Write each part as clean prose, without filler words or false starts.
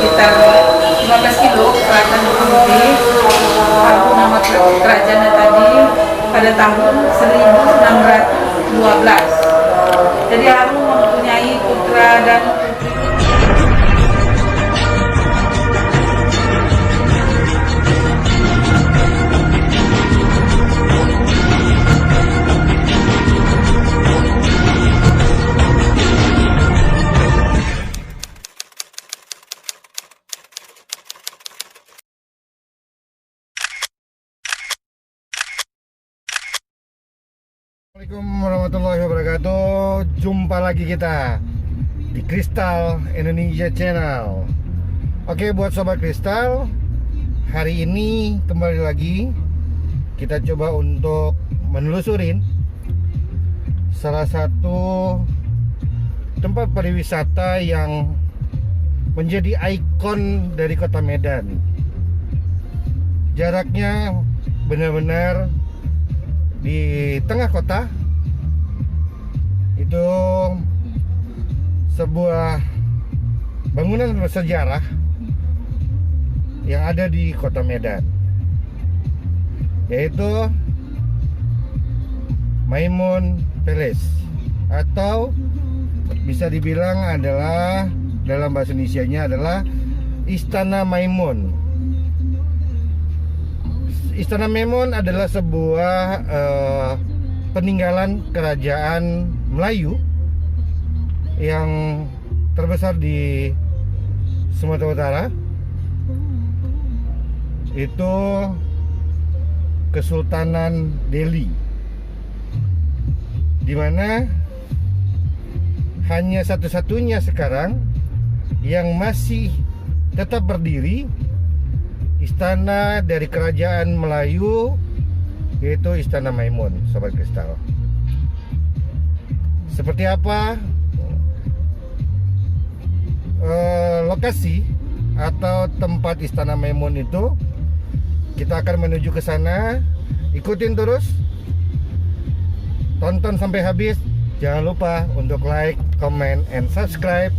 sekitar 15 kilo selatan kurang lebih. Aku nama kerajaannya tadi pada tahun 1612. Jadi Harun mempunyai putra dan putri. Assalamualaikum warahmatullahi wabarakatuh. Jumpa lagi kita di Kristal Indonesia Channel. Oke, buat sobat Kristal, hari ini kembali lagi kita coba untuk menelusurin salah satu tempat pariwisata yang menjadi ikon dari kota Medan. Jaraknya benar-benar di tengah kota. Itu sebuah bangunan bersejarah yang ada di kota Medan, yaitu Maimun Palace, atau bisa dibilang adalah dalam bahasa Indonesianya adalah Istana Maimun. Istana Maimun adalah sebuah peninggalan kerajaan Melayu yang terbesar di Sumatera Utara. Itu Kesultanan Delhi, di mana hanya satu-satunya sekarang yang masih tetap berdiri istana dari kerajaan Melayu, yaitu Istana Maimun, sobat Kristal. Seperti apa lokasi atau tempat Istana Maimun itu, kita akan menuju ke sana. Ikutin terus, tonton sampai habis. Jangan lupa untuk like, comment, and subscribe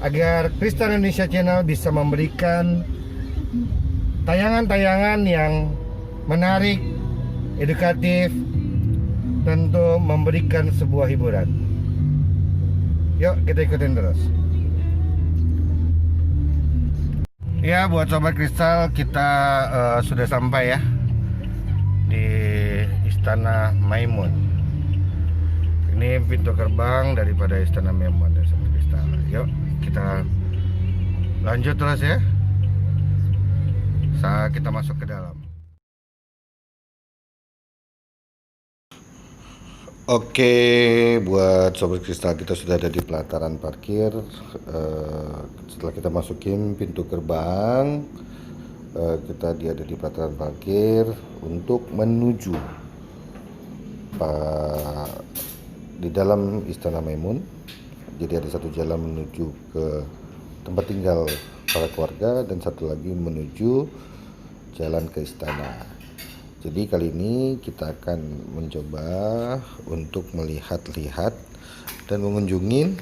agar Kristal Indonesia Channel bisa memberikan tayangan-tayangan yang menarik, edukatif, tentu memberikan sebuah hiburan. Yuk kita ikutin terus. Ya, buat sobat Kristal, kita sudah sampai ya di Istana Maimun. Ini pintu gerbang daripada Istana Maimun ya, sobat Kristal. Yuk kita lanjut terus ya. Saat kita masuk ke dalam. Oke, buat sobat Kristal, kita sudah ada di pelataran parkir. Setelah kita masukin pintu gerbang, kita ada di pelataran parkir untuk menuju di dalam Istana Maimun. Jadi ada satu jalan menuju ke tempat tinggal para keluarga dan satu lagi menuju jalan ke istana. Jadi kali ini kita akan mencoba untuk melihat-lihat dan mengunjungi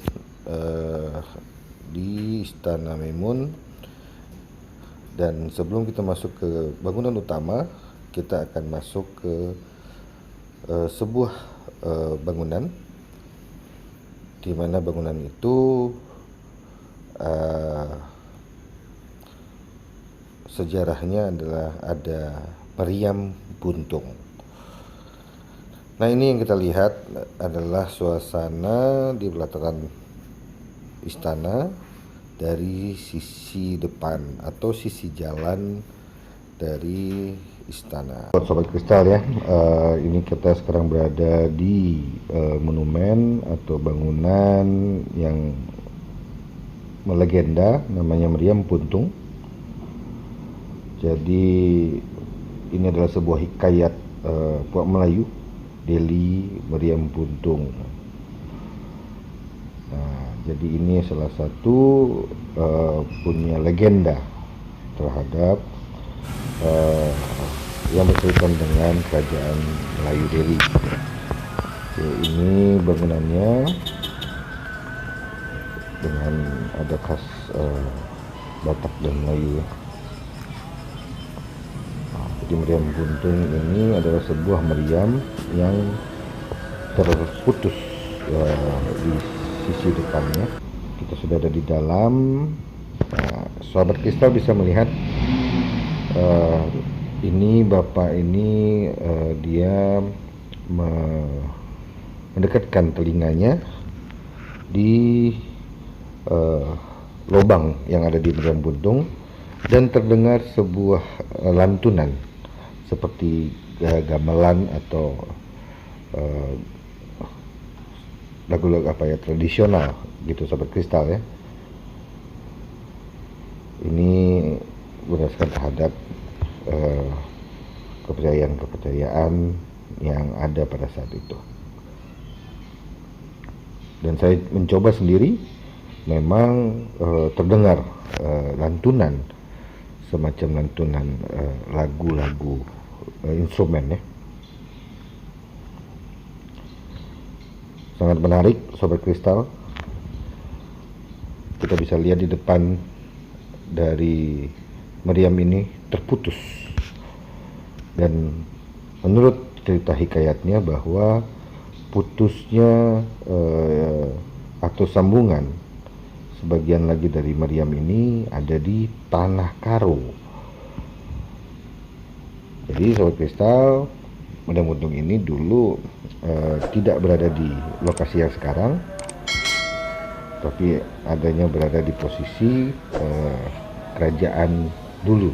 di Istana Maimun. Dan sebelum kita masuk ke bangunan utama, kita akan masuk ke sebuah bangunan, di mana bangunan itu sejarahnya adalah ada meriam buntung. Nah, ini yang kita lihat adalah suasana di pelataran istana dari sisi depan atau sisi jalan dari istana. Buat sobat Kristal ya, ini kita sekarang berada di monumen atau bangunan yang melegenda, namanya meriam buntung. Jadi ini adalah sebuah hikayat puak Melayu, Delhi meriam buntung. Nah, jadi ini salah satu punya legenda terhadap yang berkaitan dengan kerajaan Melayu Delhi. Oke, ini bangunannya dengan ada khas Batak dan Melayu. Jadi meriam buntung ini adalah sebuah meriam yang terputus di sisi depannya. Kita sudah ada di dalam. Sobat Kristal bisa melihat ini bapak ini dia mendekatkan telinganya di lubang yang ada di meriam buntung dan terdengar sebuah lantunan seperti gamelan atau lagu-lagu tradisional gitu Sobat Kristal ya. Ini berdasarkan terhadap kepercayaan yang ada pada saat itu. Dan saya mencoba sendiri, memang terdengar lantunan, semacam lantunan lagu-lagu instrumen ya. Sangat menarik Sobat Kristal. Kita bisa lihat di depan dari meriam ini terputus, dan menurut cerita hikayatnya bahwa putusnya atau sambungan sebagian lagi dari meriam ini ada di tanah karo. Jadi Sobat Kristal, meriam buntung ini dulu tidak berada di lokasi yang sekarang, tapi adanya berada di posisi kerajaan dulu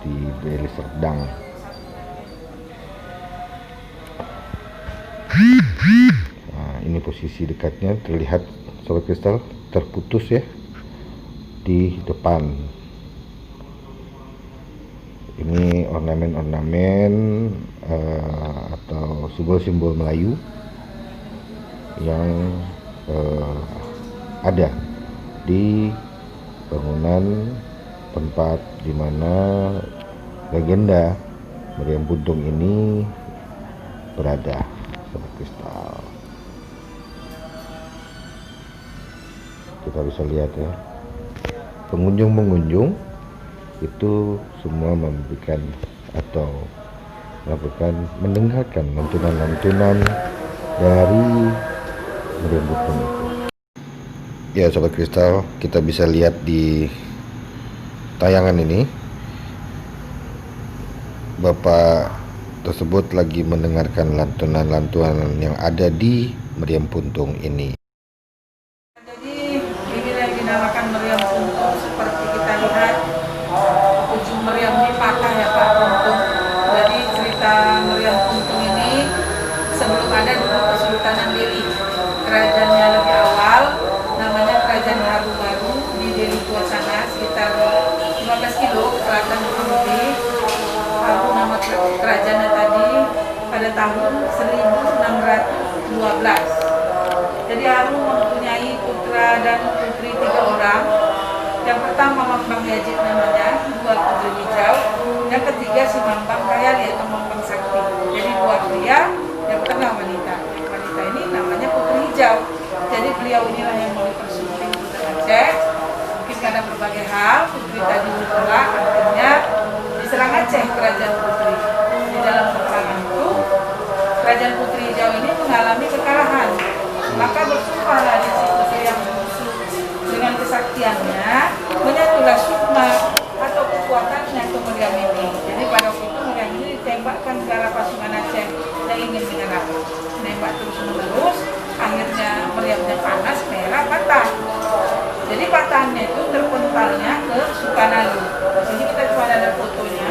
di Deli Serdang. Nah, ini posisi dekatnya terlihat Sobat Kristal, terputus ya di depan. Ini ornamen-ornamen atau simbol-simbol Melayu yang ada di bangunan tempat di mana legenda meriam buntung ini berada, Sobat Kristal. Kita bisa lihat ya, pengunjung itu semua memberikan atau mendengarkan lantunan-lantunan dari meriam buntung itu. Ya Sobat Kristal, kita bisa lihat di tayangan ini bapak tersebut lagi mendengarkan lantunan-lantunan yang ada di meriam buntung ini. Jadi inilah yang dinamakan meriam buntung. Seperti kita lihat ujung meriam ini patah ya Pak buntung. Jadi cerita meriam buntung ini sebelum ada dulu Kesultanan Deli, kerajaannya lebih awal, namanya Kerajaan Haru-Baru di Deli Tua sana, sekitar 15 kilo ke selatan Bukit. Aku nama kerajaannya tadi pada tahun 1612. Jadi Haru mempunyai putra dan putri 3 orang. Yang pertama Mambang Yajid namanya, 2 putri hijau. Yang ketiga si Mambang Kayali atau Mambang Sakti. Jadi 2 pria, yang pertama wanita. Wanita ini namanya putri hijau. Jadi beliau inilah yang mulai persumping Putri Aceh. Mungkin karena berbagai hal, putri tadi ditolak, akhirnya diserang Aceh kerajaan putri. Di dalam peperangan itu, kerajaan putri hijau ini mengalami kekalahan. Maka bersumpahlah di si putri yang musuh dengan kesaktiannya, menyatulah sukma atau kekuatannya ke meriam ini. Jadi pada waktu itu meriam ini ditembakkan ke arah pasukan Aceh yang ingin menyerang. Nembak terus menerus, akhirnya meriamnya panas, merah, patah. Jadi patahannya itu terpentalnya ke Sukanalu. Di sini kita cuma ada fotonya.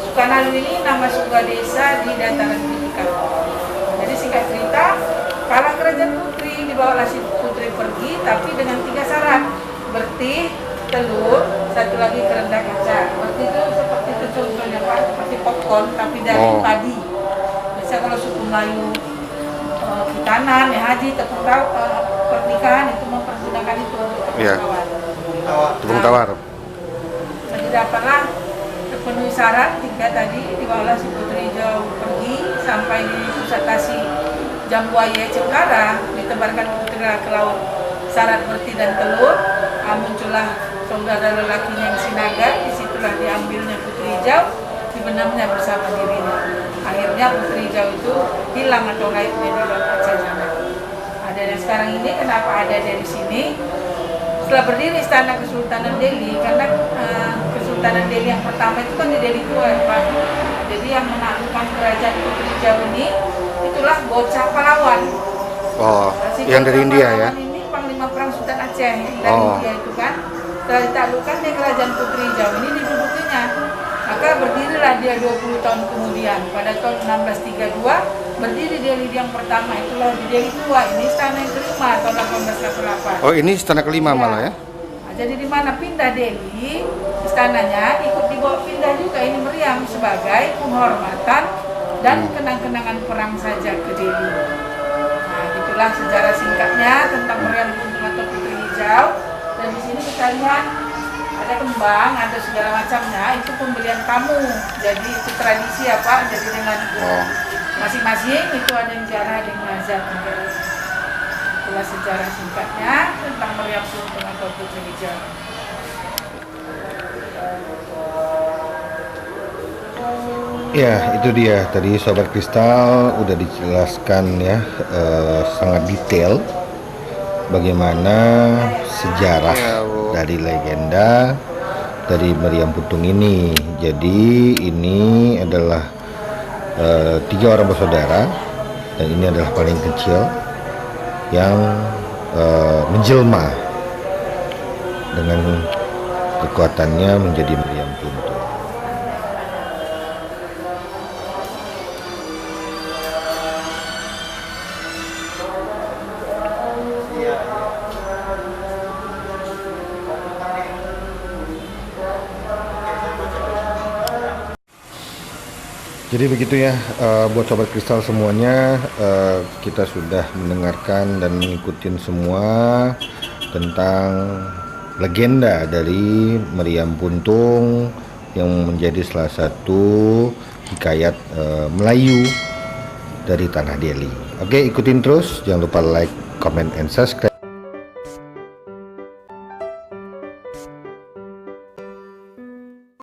Sukanalu ini nama surga desa di dataran Titikan. Jadi singkat cerita, kalah kerajaan putri, dibawalah si putri pergi, tapi dengan 3 syarat: bertih, telur, satu lagi kerendah kaca. Bertih itu seperti itu contohnya Pak, seperti popcorn tapi dari padi. Biasa kalau suku Melayu hitanan, ya haji, pernikahan itu mempergunakan itu untuk tepung tawar. Jadi dapatlah terpenuhi syarat 3 tadi, dibawalah si putri hijau pergi sampai di pusat kasih Jambuaya Cengkara, ditebarkan putera ke laut syarat berti dan telur. Muncullah saudara lelakinya yang Sinaga. Disitulah diambilnya Putri Hijau, dibenamnya bersama dirinya. Akhirnya Putri Hijau itu hilang atau gaibnya di luar Aceh sana. Ada yang sekarang ini kenapa ada dari sini? Setelah berdiri Istana Kesultanan Delhi, karena Kesultanan Delhi yang pertama itu kan di Delhi Tua, Pak. Jadi yang menaklukkan kerajaan Putri Hijau ini itulah bocah pahlawan. Oh, Si yang dari bocah India ya? pahlawan ini Panglima Perang Sultan Aceh yang dari India itu kan. Setelah ditaklukkan di kerajaan Putri Hijau ini didudukinya. Maka berdirilah dia 20 tahun kemudian. Pada tahun 1632 berdiri Delhi yang pertama, itulah di Delhi Tua. Ini istana yang kelima tahun 1888. Oh, ini istana kelima Ya. malah ya? Nah, jadi di mana pindah Delhi, istananya ikut dibawa pindah juga ini meriam sebagai penghormatan dan kenang-kenangan perang saja ke Delhi. Nah, itulah sejarah singkatnya tentang meriam kuntum atau Putri Hijau. Dan di sini kita lihat ada kembang, ada segala macamnya. Itu pembelian tamu. Jadi itu tradisi ya Pak. Jadi dengan masing-masing itu ada yang ziarah, ada yang nazar. Itulah sejarah singkatnya tentang meriam kuntum atau Putri Hijau. Ya, itu dia tadi Sobat Kristal udah dijelaskan ya, sangat detail bagaimana sejarah dari legenda dari meriam puntung ini. Jadi ini adalah 3 orang bersaudara dan ini adalah paling kecil yang menjelma dengan kekuatannya menjadi meriam puntung. Jadi begitu ya, buat Sobat Kristal semuanya, kita sudah mendengarkan dan mengikuti semua tentang legenda dari meriam puntung yang menjadi salah satu hikayat Melayu dari tanah Delhi. Oke, ikutin terus, jangan lupa like, comment, and subscribe.